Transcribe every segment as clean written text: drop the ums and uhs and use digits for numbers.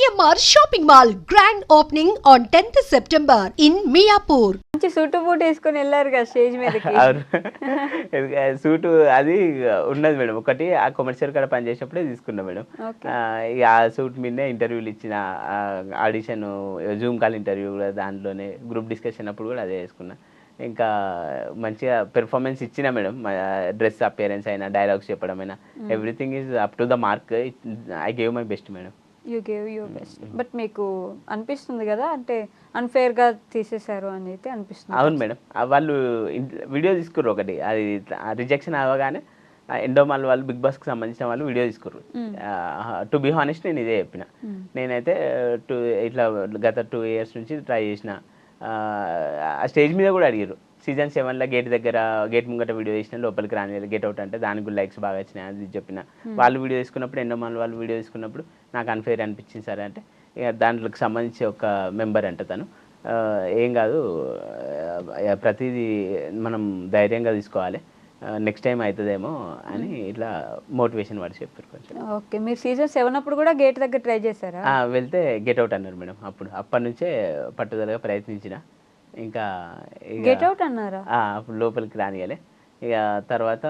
CMR shopping mall grand opening on 10th September in Miyapur. మంచి suit boot వేసుకొని వెళ్ళారు కదా స్టేజ్ మీదకి. సూటు అది ఉన్నది మేడం, ఒకటి ఆ కమర్షియల్ కాడ పని చేసినప్పుడే తీసుకున్నా మేడం. ఇక ఆ సూట్ మీదనే ఇంటర్వ్యూలు ఇచ్చిన, ఆడిషన్, జూమ్ కాల్ ఇంటర్వ్యూ కూడా దాంట్లోనే, గ్రూప్ డిస్కషన్ అప్పుడు కూడా అదే వేసుకున్నా. ఇంకా మంచిగా పెర్ఫార్మెన్స్ ఇచ్చిన మేడం. డ్రెస్ అపియరెన్స్ అయినా, డైలాగ్స్ చెప్పడం అయినా, everything is up to the mark. I gave my best madam. You gave your best. But మీకు అనిపిస్తుంది కదా, అంటే అన్ఫేర్గా తీసేశారు అని అయితే అనిపిస్తుంది? అవును మేడం, వాళ్ళు వీడియో తీసుకుర్రు ఒకటి, అది రిజెక్షన్ అవ్వగానే ఎండోమాల్ వాళ్ళు, బిగ్ బాస్కి సంబంధించిన వాళ్ళు వీడియో తీసుకుర్రు. టు బీ హానెస్ట్ నేను ఇదే చెప్పిన. నేనైతే ఇట్లా గత 2 years నుంచి ట్రై చేసిన. ఆ స్టేజ్ మీద కూడా అడిగారు, సీజన్ 7లో గేట్ ముంగట వీడియో చేసిన, లోపలికి రాని గేట్ అవుట్ అంటే దానికి కూడా లైక్స్ బాగా వచ్చినాయి అది చెప్పిన. వాళ్ళు వీడియో తీసుకున్నప్పుడు, ఎండోమాల్ వాళ్ళు వీడియో తీసుకున్నప్పుడు నాకు అన్ఫేర్ అనిపించింది సార్ అంటే, ఇక దాంట్లోకి సంబంధించి ఒక మెంబర్ అంట తను, ఏం కాదు, ప్రతిదీ మనం ధైర్యంగా తీసుకోవాలి, నెక్స్ట్ టైం అవుతుందేమో అని ఇట్లా మోటివేషన్ వాడు చెప్పారు కొంచెం. ఓకే, మీరు సీజన్ 7 అప్పుడు కూడా గేట్ దగ్గర ట్రై చేశారా? వెళ్తే గెట్ అవుట్ అన్నారు మేడం. అప్పటి నుంచే పట్టుదలగా ప్రయత్నించిన. ఇంకా గెట్ అవుట్ అన్నారా? అప్పుడు లోపలికి రానియాలి. ఇక తర్వాత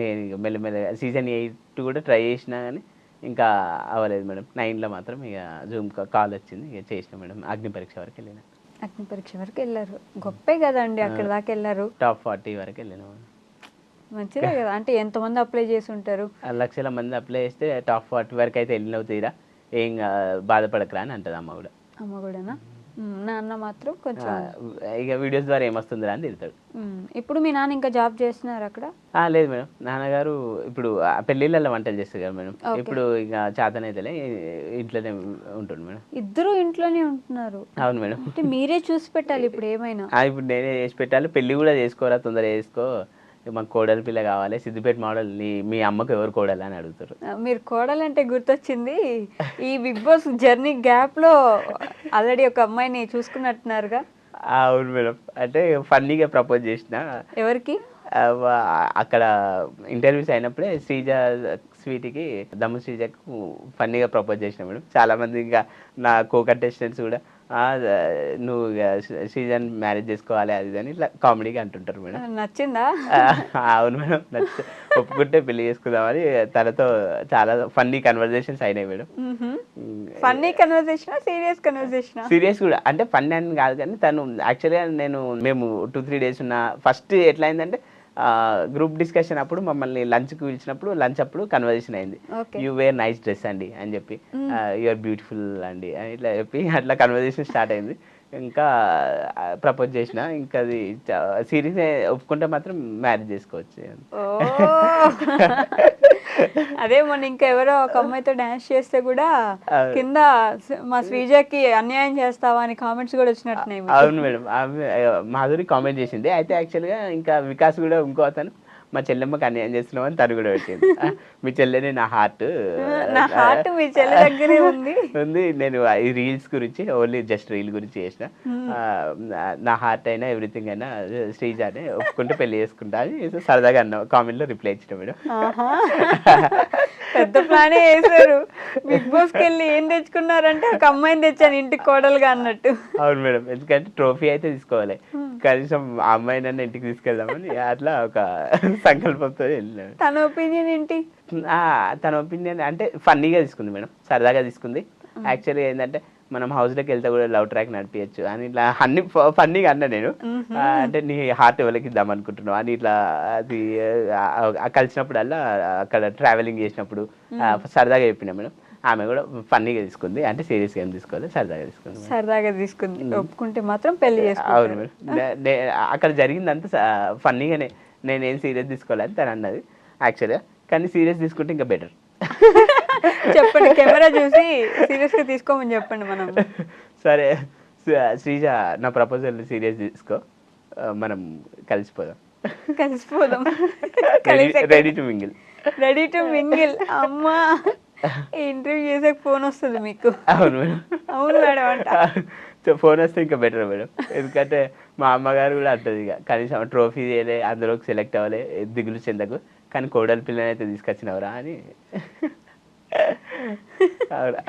నేను ఇక మెల్లమెల్లగా సీజన్ 8 కూడా ట్రై చేసినా కానీ ఇంకా అవ్వలేదు మేడం. 9లో మాత్రం ఇక జూమ్ కాల్ వచ్చింది, ఇక చేసిన మేడం. అగ్ని పరీక్ష వరకు వెళ్ళిన. అగ్ని పరీక్ష వరకు వెళ్ళారు, గొప్పే కదండి. అక్కడ దాకా వెళ్ళారు. టాప్ 40 వరకు వెళ్ళిన. మంచిదే కదా. అంటే ఎంతమంది అప్లై చేసి ఉంటారు? లక్షల మంది అప్లై చేస్తే టాప్ 40 వరకు అయితే వెళ్ళినవు తీరా, ఏం బాధపడకరా అని అంటది అమ్మ కూడా. అమ్మ కూడానా? నాన్న మాత్రం కొంచెం ఇక వీడియోస్ ద్వారా ఏమొస్తుందిరా అని తిడతాడు. ఇప్పుడు మీ నాన్న ఇంకా జాబ్ చేస్తున్నారు అక్కడ? లేదు మేడం, నాన్నగారు ఇప్పుడు పెళ్ళిళ్ళల్లో వంటలు చేస్తారు కదా మేడం. ఇప్పుడు ఇక చేతనైతేలే, ఇంట్లోనే ఉంటుంది మేడం. ఇద్దరు ఇంట్లోనే ఉంటున్నారు? అవును మేడం. అంటే మీరే చూసి పెట్టాలి ఇప్పుడు ఏమైనా. ఇప్పుడు నేనే చేసి పెట్టాలి. పెళ్ళి కూడా చేసుకోరా, తొందరగా చేసుకో, మాకు కోడలి పిల్ల కావాలి, సిద్దిపేట మోడల్, మీ అమ్మకు ఎవరు కోడలు అని అడుగుతారు. మీరు కోడలంటే గుర్తొచ్చింది, ఈ బిగ్ బాస్ జర్నీ గ్యాప్లో ఆల్రెడీ ఒక అమ్మాయిని చూసుకున్నట్టున్నారుగా? అవును మేడం, అంటే ఫన్నీగా ప్రపోజ్ చేసిన. ఎవరికి? అక్కడ ఇంటర్వ్యూస్ అయినప్పుడే స్వీటీకి, దమ్ము శ్రీజకు ఫన్నీగా ప్రపోజ్ చేసిన మేడం. చాలామంది ఇంకా నా కో కంటెస్టెంట్స్ కూడా నువ్వు సీజన్ మ్యారేజ్ చేసుకోవాలి అది అని ఇట్లా కామెడీగా అంటుంటారు మేడం. నచ్చిందా? అవును మేడం, ఒప్పుకుంటే పెళ్లి చేసుకుందామని తనతో చాలా ఫన్నీ కన్వర్జేషన్స్ అయినాయి madam. Funny conversation, serious conversation? Serious కూడా, అంటే ఫన్నీ అని కాదు కానీ తను యాక్చువల్గా మేము 2-3 days ఉన్న ఫస్ట్ ఎట్లా అయిందంటే, గ్రూప్ డిస్కషన్ అప్పుడు మమ్మల్ని లంచ్కి పిలిచినప్పుడు, లంచ్ అప్పుడు కన్వర్జేషన్ అయింది. యూ వేర్ నైస్ డ్రెస్ అండి అని చెప్పి, యూఆర్ బ్యూటిఫుల్ అండి అని ఇట్లా చెప్పి అట్లా కన్వర్జేషన్ స్టార్ట్ అయింది. ఇంకా ప్రపోజ్ చేసిన, ఇంకా అది సీరియస్ ఒప్పుకుంటే మాత్రం మ్యారేజ్ చేసుకోవచ్చు. అదే మొన్న ఇంకా ఎవరో ఒక అమ్మాయితో డాన్స్ చేస్తే కూడా కింద మా శ్రీజకి అన్యాయం చేస్తావా అని కామెంట్స్ కూడా వచ్చినట్టున్నాయి. అవును మేడం, మాధురి కామెంట్ చేసింది. అయితే యాక్చువల్గా ఇంకా వికాస్ కూడా ఇంకో అతను, మా చెల్లెమ్మకి అన్యాయం చేస్తున్నావు అని తను కూడా వచ్చింది. మీ చెల్లెనే నా హార్ట్ మీ చెల్లె దగ్గరే ఉంది. నేను ఈ రీల్స్ గురించి, ఓన్లీ జస్ట్ రీల్ గురించి చేసిన, నా హార్ట్ అయినా ఎవ్రీథింగ్ అయినా శ్రీజానే, ఒప్పుకుంటే పెళ్లి చేసుకుంటా అని సరదాగా అన్నా. కామెంట్లో రిప్లై ఇచ్చిన మేడం. పెద్ద ప్లానే వేసారు. బిగ్ బాస్కి వెళ్ళి ఏం తెచ్చుకున్నారంటే, ఒక అమ్మాయిని తెచ్చాను ఇంటికి కోడలుగా అన్నట్టు. అవును మేడం, ఎందుకంటే ట్రోఫీ అయితే తీసుకోవాలి, కనీసం ఆ అమ్మాయినన్నా ఇంటికి తీసుకెళ్దామని అట్లా ఒక సంకల్పంతో వెళ్ళినాడు. తన ఒపీనియన్ ఏంటి? తన ఒపీనియన్ అంటే ఫన్నీగా తీసుకుంది మేడం, సరదాగా తీసుకుంది. యాక్చువల్గా ఏంటంటే, మనం హౌస్లోకి వెళ్తే కూడా లవ్ ట్రాక్ నడిపించచ్చు అని ఇట్లా అన్ని ఫన్నీగా అన్నా నేను. అంటే నీ హార్ట్ ఎవరికి ఇద్దాం అనుకుంటున్నావు అని ఇట్లా, అది కలిసినప్పుడల్లా అక్కడ ట్రావెలింగ్ చేసినప్పుడు సరదాగా చెప్పినా మేడం. ఆమె కూడా ఫన్నీగా తీసుకుంది, అంటే సీరియస్గా ఏం తీసుకోవాలి, సరదాగా తీసుకుంది. ఒప్పుకుంటే మాత్రం పెళ్లి చేసుకుంది. అవును మేడం, అక్కడ జరిగిందంతా ఫన్నీగానే, నేనేం సీరియస్ తీసుకోవాలని తను అన్నది యాక్చువల్గా. కానీ సీరియస్ తీసుకుంటే ఇంకా బెటర్. చెప్పండి, కెమెరా చూసి సీరియస్ గా తీసుకోమని చెప్పండి. మనం సరే శ్రీజ, నా ప్రపోజల్ సీరియస్ తీసుకో, మనం కలిసిపోదాం. Ready to mingle. అమ్మా, ఇంటర్వ్యూ చేసే ఫోన్ వస్తుంది మీకు? అవును మేడం. అవును మేడం అంట. ఫోన్ వస్తే ఇంకా బెటర్ మేడం, ఎందుకంటే మా అమ్మగారు కూడా అంటది, ఇక కనీసం ట్రోఫీ చేయలే, అందులోకి సెలెక్ట్ అవ్వలే, దిగులు చెందకు, కానీ కోడలి పిల్లని అయితే తీసుకొచ్చినవరా అని.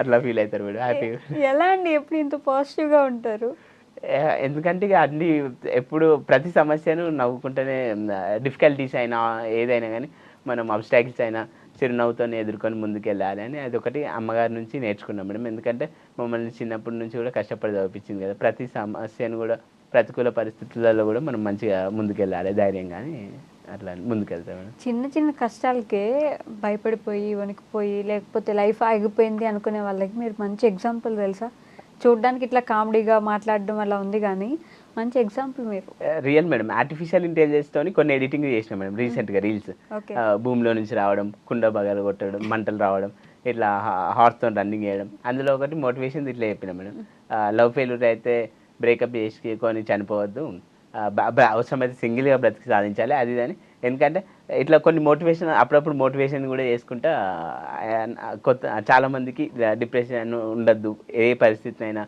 అట్లా ఫీల్ అవుతారు మేడం హ్యాపీగా. ఎలా అండి ఎప్పుడు ఇంత పాజిటివ్గా ఉంటారు? ఎందుకంటే ఇక అన్ని ఎప్పుడు ప్రతి సమస్యను నవ్వుకుంటేనే, డిఫికల్టీస్ అయినా ఏదైనా కానీ మనం అబ్స్టాకిల్స్ అయినా చిరునవ్వుతోనే ఎదుర్కొని ముందుకెళ్ళాలి అని అదొకటి అమ్మగారి నుంచి నేర్చుకున్నాం మేడం. ఎందుకంటే మమ్మల్ని చిన్నప్పటి నుంచి కూడా కష్టపడి చదివించింది కదా, ప్రతి సమస్యను కూడా ప్రతికూల పరిస్థితులలో కూడా మనం మంచిగా ముందుకెళ్ళాలి ధైర్యంగా అని అట్లా ముందుకెళ్తాం మేడం. చిన్న చిన్న కష్టాలకే భయపడిపోయి వణికిపోయి లేకపోతే లైఫ్ ఆగిపోయింది అనుకునే వాళ్ళకి మీరు మంచి ఎగ్జాంపుల్ తెలుసా? చూడడానికి ఇట్లా కామెడీగా మాట్లాడడం అలా ఉంది కానీ మంచి ఎగ్జాంపుల్ మీరు. రియల్ మేడం, ఆర్టిఫిషియల్ ఇంటెలిజెన్స్తో కొన్ని ఎడిటింగ్ చేసినాం మేడం రీసెంట్గా రీల్స్. ఓకే. భూమిలో నుంచి రావడం, కుండ బగలు కొట్టడం, మంటలు రావడం, ఇట్లా హార్స్తో రన్నింగ్ చేయడం. అందులో ఒకటి మోటివేషన్ ఇట్లా చెప్పిన మేడం, లవ్ ఫెయిల్యూర్ అయితే బ్రేకప్ చేసుకొని చనిపోవద్దు, అవసరమైతే సింగిల్గా బ్రతికి సాధించాలి అది అని. ఎందుకంటే ఇట్లా కొన్ని మోటివేషన్ అప్పుడప్పుడు మోటివేషన్ కూడా చేసుకుంటా కొత్త చాలామందికి డిప్రెషన్ ఉండద్దు, ఏ పరిస్థితినైనా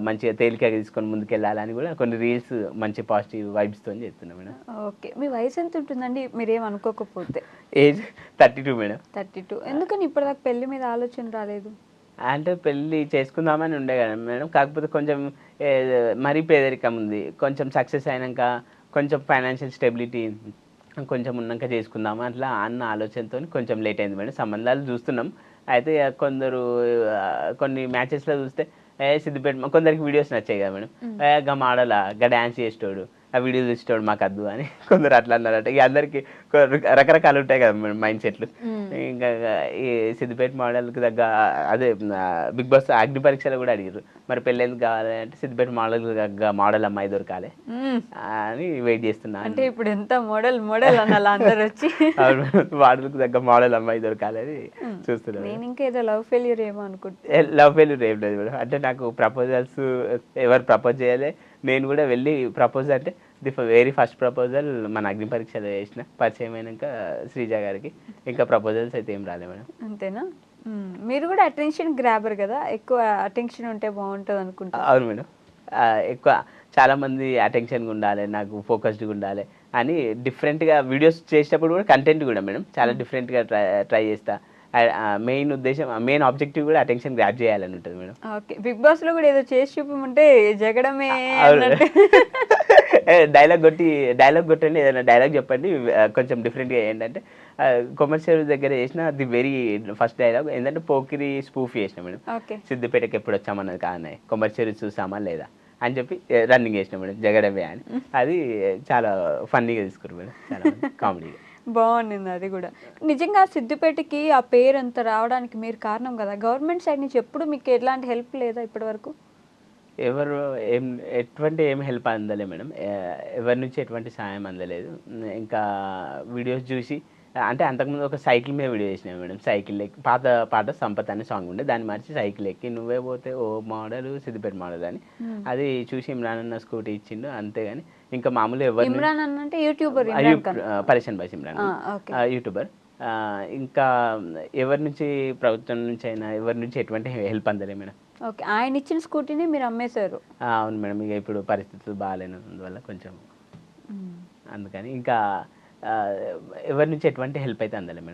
మంచిగా తేలికగా తీసుకొని ముందుకెళ్ళాలని కూడా కొన్ని రీల్స్ మంచి పాజిటివ్ వైబ్స్తో చెప్తున్నాం మేడం. ఓకే. మీ వయసు ఎంత ఉంటుందండి మీరేం అనుకోకపోతే? Age 32 madam. 32. ఎందుకని ఇప్పటిదాకా పెళ్లి మీద ఆలోచన రాలేదు? అంటే పెళ్ళి చేసుకుందామని ఉండే కదా మేడం, కాకపోతే కొంచెం మరీ పేదరికం ఉంది, కొంచెం సక్సెస్ అయినాక కొంచెం ఫైనాన్షియల్ స్టెబిలిటీ కొంచెం ఉన్నాక చేసుకుందాము అట్లా అన్న ఆలోచనతో కొంచెం లేట్ అయింది మేడం. సంబంధాలు చూస్తున్నాం, అయితే కొందరు కొన్ని మ్యాచెస్లో చూస్తే సిద్దిపేట కొందరికి వీడియోస్ నచ్చాయి కదా మేడం, గా మోడలా గా డ్యాన్స్ చేసేటోడు ఆ వీడియో చూసేటోడు మాకు వద్దు అని కొందరు అట్లా అన్నారట. ఇక అందరికి రకరకాలు ఉంటాయి కదా మేడం మైండ్ సెట్లు. ఇంకా ఈ సిద్దిపేట మోడల్కి తగ్గ అదే బిగ్ బాస్ అగ్ని పరీక్షలు కూడా అడిగారు, మరి పెళ్ళి ఎందుకు కావాలి అంటే సిద్దిపేట మోడల్కి తగ్గ మోడల్ అమ్మాయి దొరకాలి అని వెయిట్ చేస్తున్నా. అంటే ఇప్పుడు ఎంత మోడల్ మోడల్ అనాలి అందరు వచ్చి, మోడల్కి తగ్గ మోడల్ అమ్మాయి దొరకాలి అని చూస్తున్నాను. నేను ఇంకా ఏదో లవ్ ఫెయిల్యూర్ ఏమో అనుకుంటా. లవ్ ఫెయిల్యూర్ ఏం లేదు మేడం, అంటే నాకు ప్రపోజల్స్ ఎవరు ప్రపోజ్ చేయాలి, నేను కూడా వెళ్ళి ప్రపోజ్ అంటే వెరీ ఫస్ట్ ప్రపోజల్ మన అగ్ని పరీక్షలో చేసిన, పరిచయం అయినాక శ్రీజ గారికి, ఇంకా ప్రపోజల్స్ అయితే ఏం రాలే మేడం. అంతేనా? మీరు కూడా అటెన్షన్ గ్రాబర్ కదా, ఎక్కువ అటెన్షన్ ఉంటే బాగుంటుంది అనుకుంటా. అవును మేడం, ఎక్కువ చాలామంది అటెన్షన్గా ఉండాలి, నాకు ఫోకస్డ్గా ఉండాలి అని డిఫరెంట్గా వీడియోస్ చేసేటప్పుడు కూడా కంటెంట్ కూడా మేడం చాలా డిఫరెంట్గా ట్రై చేస్తా. మెయిన్ ఉద్దేశం మెయిన్ ఆబ్జెక్టివ్ కూడా అటెన్షన్ గ్రాప్ చేయాలని ఉంటుంది మేడం. ఓకే. బిగ్ బాస్ లో కూడా ఏదో చేసి చూపమంటే జగడమే డైలాగ్ కొట్టండి, ఏదైనా డైలాగ్ చెప్పండి కొంచెం డిఫరెంట్గా ఏంటంటే కొమర్షియల్ దగ్గర చేసిన ది వెరీ ఫస్ట్ డైలాగ్ ఏంటంటే పోకిరి స్పూఫ్ చేసిన మేడం. సిద్దిపేటకి ఎప్పుడు వచ్చామన్నది కానీ కొమర్షియల్ చూసామా లేదా అని చెప్పి రన్నింగ్ చేసిన మేడం జగడమే అని. అది చాలా ఫన్నీగా తీసుకురు మేడం, చాలా కామెడీగా బాగుంది అది కూడా. నిజంగా సిద్దిపేటకి ఆ పేరు అంత రావడానికి మీరు కారణం కదా, గవర్నమెంట్ సైడ్ నుంచి ఎప్పుడు మీకు ఎలాంటి హెల్ప్ లేదా ఇప్పటి వరకు? ఎవరు ఎటువంటి ఏం హెల్ప్ అందలే మేడం, ఎవరి నుంచి ఎటువంటి సాయం అందలేదు. ఇంకా వీడియోస్ చూసి అంటే అంతకుముందు ఒక సైకిల్ మీద వీడియో చేసినా మేడం, సైకిల్ ఎక్కి పాత పాట సంపత్ అనే సాంగ్ ఉండే, దాన్ని మార్చి సైకిల్ ఎక్కి నువ్వే పోతే ఓ మోడల్ సిద్దిపేట మోడల్ అని అది చూసి ఇమ్రాన్ అన్న స్కూటీ ఇచ్చిండు అంతేగాని ఇంకా మామూలు ఎవరు. ఇమ్రాన్ అన్న అంటే యూట్యూబర్, పరేషన్ బాయ్స్ ఇమ్రాన్ యూట్యూబర్. ఇంకా ఎవరి నుంచి ప్రభుత్వం నుంచి అయినా ఎవరి నుంచి ఎటువంటి హెల్ప్ అందలే మేడం. ఓకే. ఆయన ఇచ్చిన స్కూటీని మీరు అమ్మేశారు? అవును మేడం, ఇక ఇప్పుడు పరిస్థితులు బాగాలేనందువల్ల కొంచెం అందుకని ఇంకా ఎవరి నుంచి ఎటువంటి హెల్ప్ అయితే అందలే మేడం.